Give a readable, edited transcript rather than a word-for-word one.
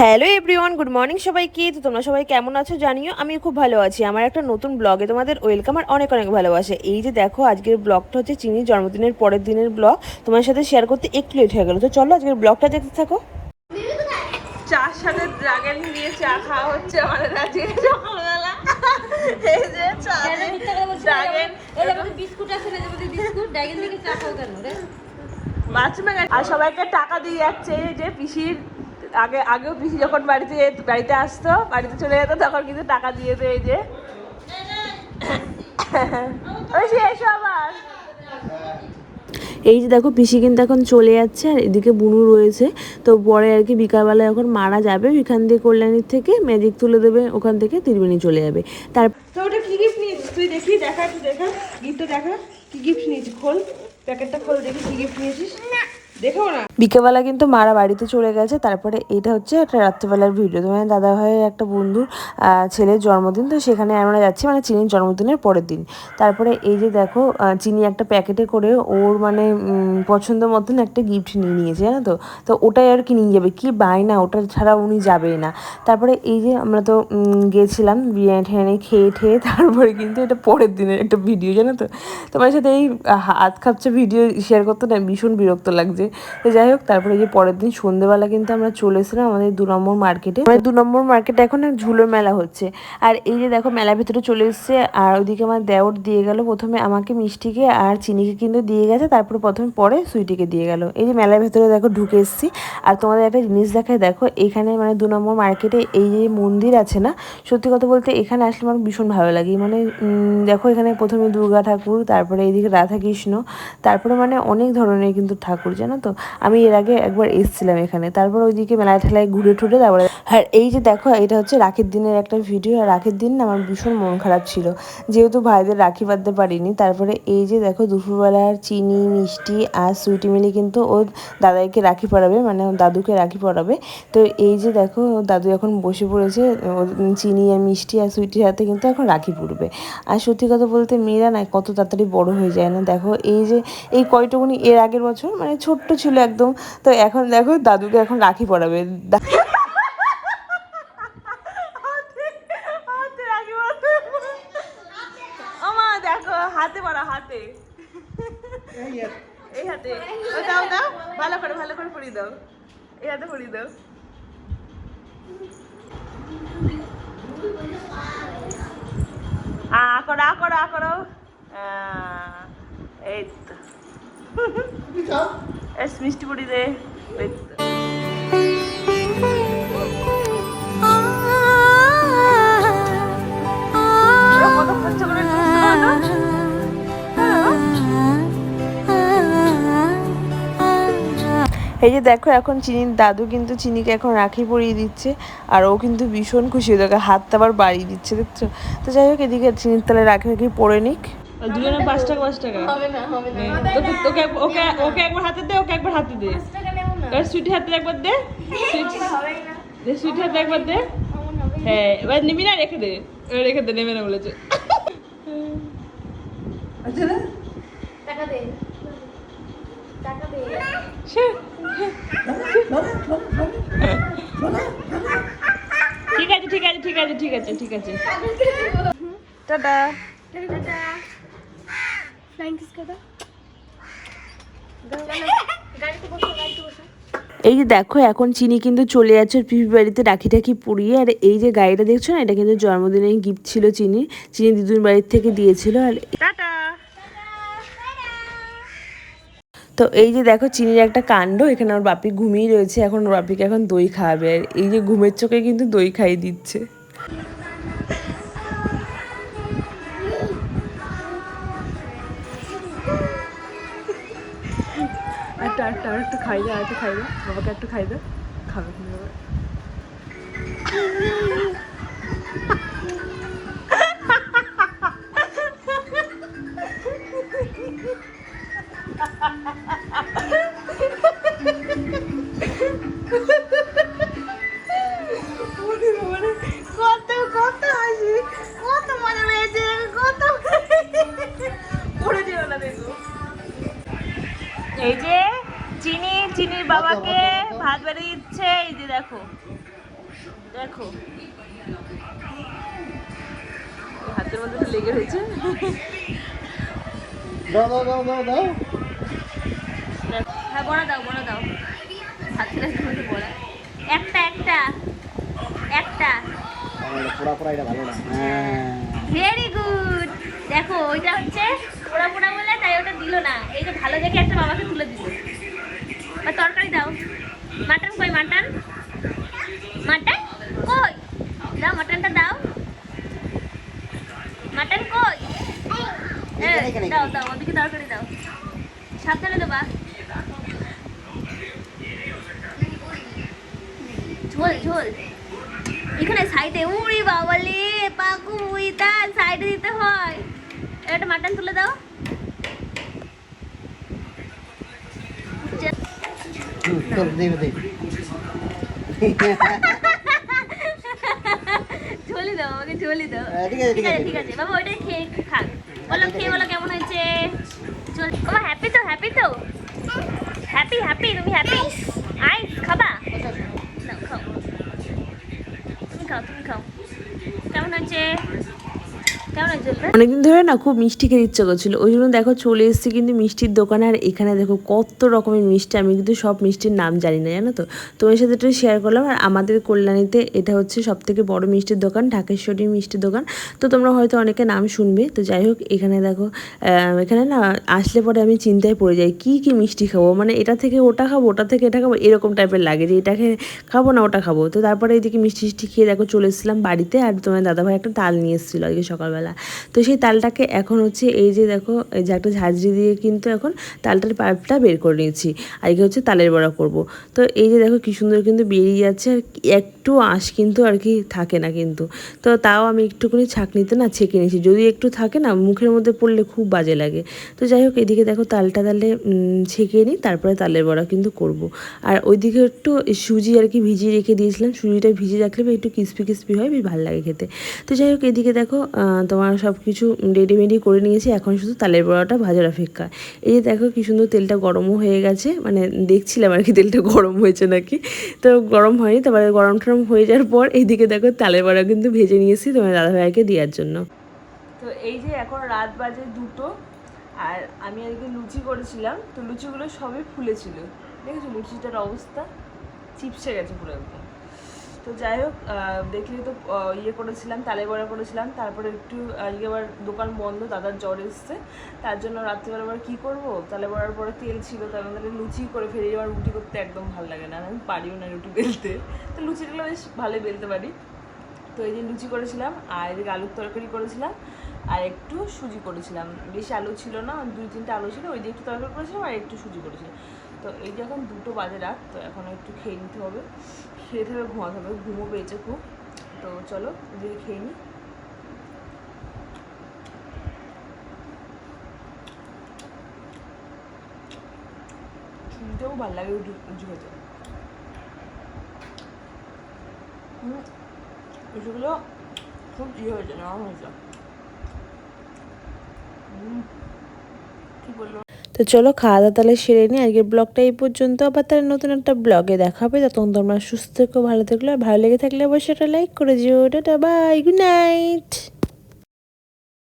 Hello everyone, good morning সবাইকে। তো তোমরা সবাই কেমন আছো জানিও। আমি খুব ভালো আছি। আমার একটা নতুন ব্লগে তোমাদের ওয়েলকাম আর অনেক অনেক ভালোবাসে। এই যে দেখো, আজকের ব্লগটা হচ্ছে চিনির জন্মদিনের পরের দিনের ব্লগ। তোমার সাথে শেয়ার করতে একটু লেট হয়ে গেল। তো চলো আজকের ব্লগটা দেখতে থাকো। চার সাথে ড্রাগন দিয়ে চা খাওয়া হচ্ছে আমাদের আজকে সকালবেলা। এই যে চা ড্রাগন বিস্কুট আছে না, যে বিস্কুট ড্রাগন থেকে চা খাও কেন রে? আর সবাইকে টাকা দিয়ে যাচ্ছে। যে পিসির আগেও পিসি যখন বাড়িতে আসতো, বাড়িতে চলে যেত, তখন কিন্তু টাকা দিয়ে দেয়। এই যে এসো আবার। এই যে দেখো, পিসি কিন্তু এখন চলে যাচ্ছে আর এদিকে বুনু রয়েছে। তো পরে আর কি বিকালবেলা এখন মারা যাবে, এখান দিয়ে কল্যাণীর থেকে ম্যাজিক তুলে দেবে, ওখান থেকে ত্রিবেণী চলে যাবে। তো ওটা কি গিফট নিয়েছিস তুই? দেখি, দেখা একটু, দেখা গিফটটা, দেখা কি গিফট নিয়েছিস। খোল প্যাকেটটা, খোল দেখি কি গিফট নিয়েছিস। দেখো না, বিকেলবেলা কিন্তু মারা বাড়িতে চলে গেছে। তারপরে এইটা হচ্ছে একটা রাত্রেবেলার ভিডিও। তোমার দাদা ভাইয়ের একটা বন্ধুর ছেলের জন্মদিন, তো সেখানে আমরা যাচ্ছি, মানে চিনির জন্মদিনের পরের দিন। তারপরে এই যে দেখো, চিনি একটা প্যাকেটে করে ওর মানে পছন্দ মতন একটা গিফট নিয়ে নিয়েছে, জানো তো। তো ওটাই আর কি নিয়ে যাবে, কি বায়না, ওটা ছাড়া উনি যাবেই না। তারপরে এই যে আমরা তো গিয়েছিলাম বিরিয়ানি টিরিয়ানি খেয়ে তারপরে কিন্তু এটা পরের দিনের একটা ভিডিও, জানো তো। তোমার সাথে এই হাত খাপচা ভিডিও শেয়ার করতে না ভীষণ বিরক্ত লাগছে। তো যাই হোক, তারপরে যে পরের দিন সন্ধ্যেবেলা কিন্তু আমরা চলে এসেছিলাম আমাদের 2 নম্বর মার্কেটে। মানে 2 নম্বর মার্কেটে এখন ঝুলোর মেলা হচ্ছে। আর এই যে দেখো, মেলার ভিতরে চলে এসছে। আর ওইদিকে আমার দেওর দিয়ে গেল প্রথমে আমাকে মিষ্টিকে আর চিনিকে কিন্তু দিয়ে গেছে, তারপরে পরে সুইটিকে দিয়ে গেল। এই যে মেলার ভেতরে দেখো ঢুকে এসেছি। আর তোমাদের একটা জিনিস দেখায়, দেখো এখানে মানে 2 নম্বর মার্কেটে এই যে মন্দির আছে না, সত্যি কথা বলতে এখানে আসলে আমার ভীষণ ভালো লাগে। মানে দেখো, এখানে প্রথমে দুর্গা ঠাকুর, তারপরে এইদিকে রাধা কৃষ্ণ, তারপরে মানে অনেক ধরনের কিন্তু ঠাকুর, জানো তো। আমি এর আগে একবার এসেছিলাম এখানে। তারপর ওইদিকে মেলায় ঠেলায় ঘুরে ঠুরে তারপরে। আর এই যে দেখো, এটা হচ্ছে রাখির দিনের একটা ভিডিও। আর রাখির দিন আমার ভীষণ মন খারাপ ছিল, যেহেতু ভাইদের রাখি বাঁধতে পারিনি। তারপরে এই যে দেখো, দুপুরবেলার চিনি মিষ্টি আর সুইটি মিলি কিন্তু ও দাদাইকে রাখি পরাবে, মানে ওর দাদুকে রাখি পরাবে। তো এই যে দেখো, দাদু এখন বসে পড়েছে চিনি আর মিষ্টি আর সুইটির হাতে কিন্তু এখন রাখি পরবে। আর সত্যি কথা বলতে মেয়েরা না কত তাড়াতাড়ি বড় হয়ে যায় না। দেখো এই যে এই কয়টুকুনি এর আগের বছর মানে ছোট্ট ছিল একদম, তো এখন দেখো দাদুকে এখন রাখি পরাবে। দেখো হাতে পরা, হাতে, এই হাতে দাও দাও, ভালো করে পরিয়ে দাও, এই হাতে পরিয়ে দাও। করো এই তো মিষ্টি পড়ি দে। এই যে দেখো, এখন চিনির দাদু কিন্তু চিনিকে এখন রাখি পরিয়ে দিচ্ছে। আর ও কিন্তু ভীষণ খুশি, ওদেরকে হাতটা আবার বাড়িয়ে দিচ্ছে, দেখছো। তো যাই হোক, এদিকে চিনির তালে রাখি পরে নিক। দুজনে 5 টাকা 5 টাকা হবে না, তোকে ওকে একবার হাতে দে, ওকে একবার হাতে দে। সুইটি হাতে একবার দে, সুইটি হাতে একবার দে। হ্যাঁ, এবার নিবি না, রেখে দে, নেবে না বলেছে। আচ্ছা টাকা দে, টাকা দে। ঠিক আছে টাটা। এই যে দেখো, এখন চিনি কিন্তু চলে যাচ্ছে পিপি বাড়িতে রাখি টাখি পরিয়ে। আর এই যে গাড়িটা দেখছো না, এটা কিন্তু জন্মদিনের গিফট ছিল চিনি দিদুর বাড়ির থেকে দিয়েছিল। আর টাটা। তো এই যে দেখো, চিনির একটা কাণ্ড, এখানে ওর বাপি ঘুমিয়ে রয়েছে। এখন ওর বাপিকে এখন দই খাওয়াবে। আর এই যে ঘুমের চোখে কিন্তু দই খাইয়ে দিচ্ছে। একটু খাই দে, বাবাকে একটু খাই দে, খাবে কত হাসি, কত মজা পেয়েছে, কত পড়ে যেও না। দেখো এই যে চিনির বাবাকে ভাত বেড়ে দিচ্ছে। এই যে দেখো, দেখো হাতের মধ্যে তো লেগে রয়েছে। দাও দাও দাও দাও দাও। হ্যাঁ বড়া দাও, বড়া দাও, হাতের মধ্যে বড়া। একটা একটা একটা পোড়া পোড়া এটা ভালো না। হ্যাঁ ভেরি গুড। দেখো ওইটা হচ্ছে পোড়া পোড়া বলে তাই ওটা দিল না, এই যে ভালো দেখে একটা বাবাকে তুলে দিল। বা তরকারি দাও, মাটন কই, মাটন মাটন কই, দাও মাটনটা দাও, মাটন কই, দাও দাও ওদিকে তরকারি দাও, সাবধানে দেবা। ঝোল ঝোল এখানে সাইডে, উড়ি বাবালে পাকু উইতা সাইডে দিতে হয়। একটা মাটন তুলে দাও। ঝোলি দাও আমাকে, ঝোলি দাও। ঠিক আছে ঠিক আছে বাবা, ওইটাই খেয়ে খাক। বলো খেয়ে বলো কেমন হয়েছে। চল বাবা, হ্যাপি তো, হ্যাপি তো, হ্যাপি হ্যাপি, তুমি হ্যাপি। আইস খাবা, নাও খাও, তুমি খাও, তুমি খাও। কেমন হয়েছে, কেমন হয়েছে? অনেকদিন ধরে না খুব মিষ্টি খেতে ইচ্ছে করছিল, ওই জন্য দেখো চলে এসেছি কিন্তু মিষ্টির দোকানে। আর এখানে দেখো কত রকমের মিষ্টি, আমি কিন্তু সব মিষ্টির নাম জানি না জানো তো, তোমার সাথে একটু শেয়ার করলাম। আর আমাদের কল্যাণীতে এটা হচ্ছে সব থেকে বড় মিষ্টির দোকান, ঢাকেশ্বরী মিষ্টির দোকান। তো তোমরা হয়তো অনেকে নাম শুনবে। তো যাই হোক, এখানে দেখো এখানে না আসলে পরে আমি চিন্তায় পড়ে যাই কি কি মিষ্টি খাবো, মানে এটা থেকে ওটা খাবো, ওটা থেকে এটা খাবো, এরকম টাইপের লাগে যে এটাকে খাবো না ওটা খাবো। তো তারপরে এইদিকে মিষ্টি মিষ্টি খেয়ে দেখো চলে এসেছিলাম বাড়িতে। আর তোমার দাদাভাই একটা তাল নিয়ে এসেছিলো আজকে সকালবেলা। তো সেই তালটাকে এখন হচ্ছে এই যে দেখো, এই যে একটা ঝাঁঝরি দিয়ে কিন্তু এখন তালটার পাল্পটা বের করে নিয়েছি। আজকে হচ্ছে তালের বড়া করব। তো এই যে দেখো কি সুন্দর কিন্তু বেরিয়ে যাচ্ছে, আর একটু আঁশ কিন্তু আর কি থাকে না কিন্তু। তো তাও আমি একটুখানি ছাঁকনিতে না ছেঁকে নিয়েছি, যদি একটু থাকে না মুখের মধ্যে পড়লে খুব বাজে লাগে। তো যাই হোক, এদিকে দেখো তালটা তাহলে ছেঁকে নিই, তারপরে তালের বড়া কিন্তু করব। আর ওইদিকে একটু সুজি আর কি ভিজিয়ে রেখে দিয়েছিলাম, সুজিটা ভিজিয়ে রাখলে একটু ক্রিস্পি ক্রিস্পি হয়, বেশ ভালো লাগে খেতে। তো যাই হোক, এদিকে দেখো তোমার সব কিছু রেডিমেডি করে নিয়েছি, এখন শুধু তালের বড়াটা ভাজার অপেক্ষা। এই যে দেখো কি সুন্দর তেলটা গরমও হয়ে গেছে, মানে দেখছিলাম আর কি তেলটা গরম হয়েছে নাকি, তো গরম হয়নি। তারপরে গরম টরম হয়ে যাওয়ার পর এইদিকে দেখো তালের বড়া কিন্তু ভেজে নিয়েছি তোমার দাদাভাইকে দেওয়ার জন্য। তো এই যে এখন রাত বাজে 2টো, আর আমি আজকে লুচি করেছিলাম, তো লুচিগুলো সবই ফুলেছিল, দেখেছো লুচিটার অবস্থা চিপসে গেছে পুরো একদম। তো যাই হোক, দেখলি তো ইয়ে করেছিলাম, তালের বড়া করেছিলাম। তারপরে একটু আজকে আবার দোকান বন্ধ, দাদার জ্বর এসছে, তার জন্য রাত্রিবেলা আবার কী করবো, তালের বড়ার পরে তেল ছিল, তার মধ্যে লুচি করে ফেলি। আমার রুটি করতে একদম ভালো লাগে না, আমি পারিও না রুটি বেলতে, তো লুচিগুলো বেশ ভালোই বেলতে পারি। তো এই যে লুচি করেছিলাম, আর এদিকে আলুর তরকারি করেছিলাম, আর একটু সুজি করেছিলাম। বেশি আলু ছিল না, 2-3টা আলু ছিল, ওই দিয়ে একটু তরকারি করেছিলাম আর একটু সুজি করেছিলাম। তো এই যে এখন 2টো বাজে রাত, তো এখন একটু খেয়ে নিতে হবে, খেতে হবে, ঘুমাতে হবে, ঘুমও পেয়েছে খুব। তো চলো এদিকে খেয়ে নিই। সুজিটাও ভালো লাগে লুচি খেতে। লুচিগুলো খুব ইয়ে হয়েছে, নরম হয়েছে। কি বললো। তো চলো খাওয়া দাওয়া তাহলে সেরে নিই, আজকের ব্লগটা এই পর্যন্ত। আবার তাহলে নতুন একটা ব্লগে দেখা হবে, ততক্ষণ তোমরা সুস্থ থেকো, ভালো থাকলে, আর ভালো লেগে থাকলে অবশ্যই একটা লাইক করে দিও। Tata, bye, good night.